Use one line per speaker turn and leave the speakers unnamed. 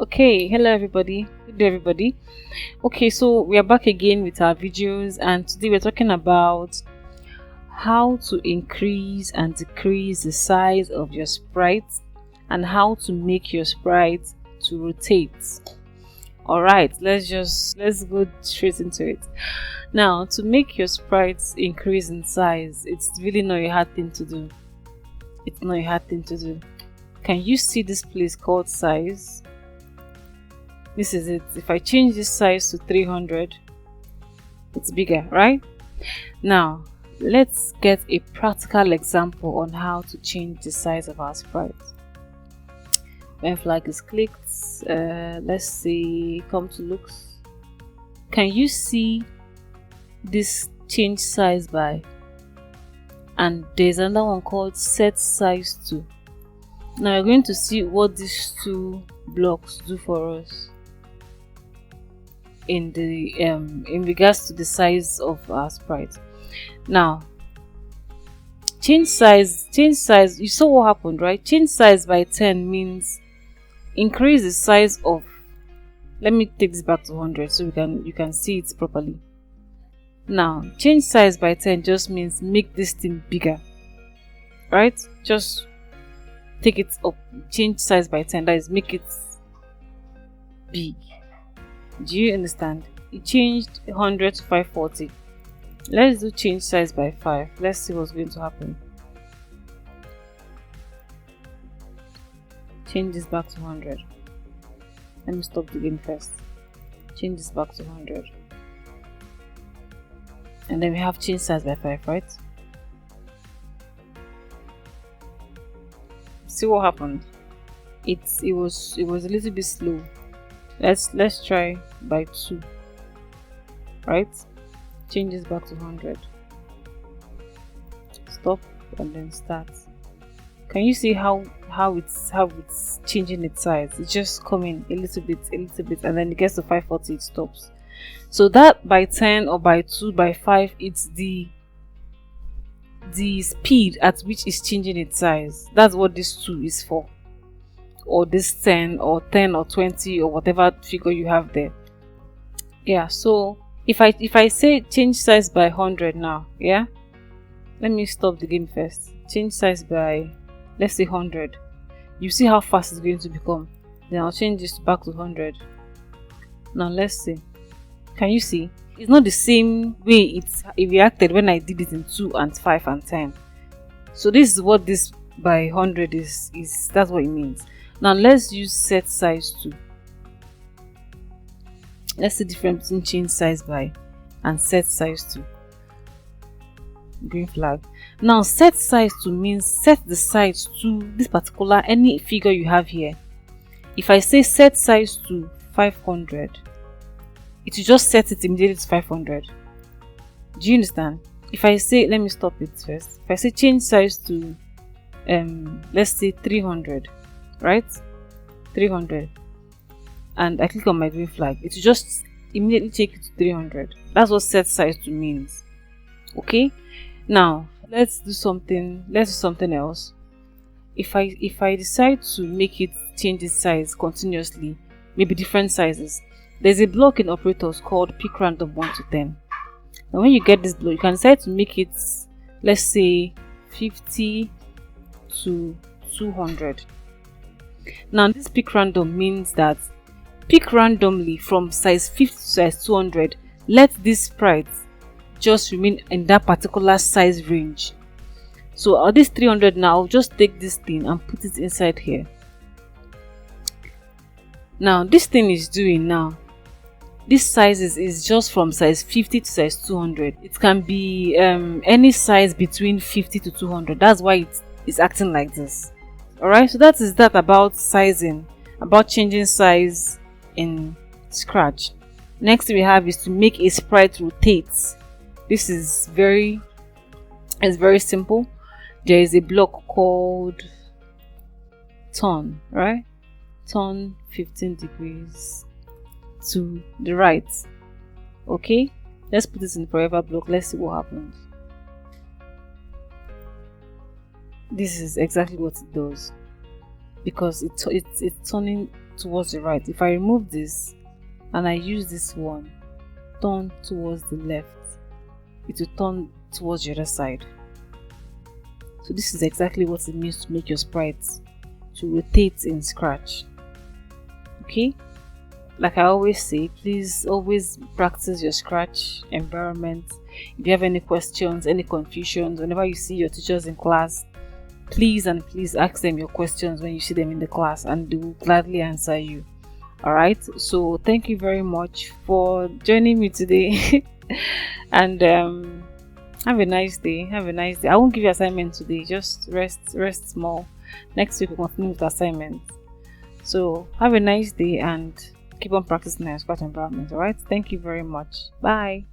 Okay, hello everybody. Good day everybody. Okay, so we are back again with our videos, and today we're talking about how to increase and decrease the size of your sprite and how to make your sprite to rotate. Alright, let's go straight into it. Now, to make your sprites increase in size, it's really not a hard thing to do. It's not a hard thing to do. Can you see this place called size? This is it. If I change this size to 300, it's bigger, right? Now, let's get a practical example on how to change the size of our sprite. When flag is clicked, let's say come to looks. Can you see this change size by? And there's another one called set size to. Now we're going to see what these two blocks do for us in the in regards to the size of our sprite. Now, change size, you saw what happened, right? Change size by 10 means increase the size of, let me take this back to 100 so you can see it properly. Now, change size by 10 just means make this thing bigger, right? Just take it up, change size by 10, that is make it big. Do you understand? It changed 100 to 540. Let's do change size by 5. Let's see what's going to happen. Change this back to 100. Let me stop the game first. Change this back to 100. And then we have change size by 5, right? See what happened? It was a little bit slow. Let's try by 2. Right? Change this back to 100. Stop and then start. Can you see how it's changing its size? It's just coming a little bit, and then it gets to 540, it stops. So that by 10 or by 2 by 5, it's the speed at which it's changing its size. That's what this 2 is for, or this 10 or 20 or whatever figure you have there. Yeah, so if I say change size by 100 now, yeah, let me stop the game first. Change size by, let's say 100. You see how fast it's going to become. Then I'll change this back to 100. Now let's see. Can you see? It's not the same way it reacted when I did it in 2 and 5 and 10. So this is what this by 100 is that's what it means. Now let's use set size to. Let's see the difference between change size by and set size to. Green flag. Now set size to means set the size to this particular any figure you have here. If I say set size to 500, it will just set it immediately to 500. Do you understand? If I say, let me stop it first. If I say change size to let's say 300, right? 300, and I click on my green flag, it will just immediately take it to 300. That's what set size to means. Okay, now let's do something else. If I decide to make it change its size continuously, maybe different sizes, there's a block in operators called pick random 1 to 10. Now when you get this block, you can decide to make it, let's say 50 to 200. Now this pick random means that pick randomly from size 50 to size 200. Let this sprite just remain in that particular size range. So at this 300 now, I'll just take this thing and put it inside here. Now this thing is doing now, this size is just from size 50 to size 200. It can be any size between 50 to 200. That's why it is acting like this. Alright, so that is that about sizing, about changing size in Scratch. Next we have is to make a sprite rotate. This is very simple. There is a block called turn, right? Turn 15 degrees to the right. Okay, let's put this in forever block. Let's see what happens. This is exactly what it does, because it's turning towards the right. If I remove this and I use this one, turn towards the left, it will turn towards the other side. So this is exactly what it means to make your sprites to rotate in Scratch. Okay, like I always say, please always practice your Scratch environment. If you have any questions, any confusions, whenever you see your teachers in class, please ask them your questions when you see them in the class, and they will gladly answer you. Alright, so thank you very much for joining me today. And have a nice day. I won't give you assignment today, just rest small. Next week we'll continue with assignments. So have a nice day and keep on practicing your Scratch environment. Alright, thank you very much. Bye.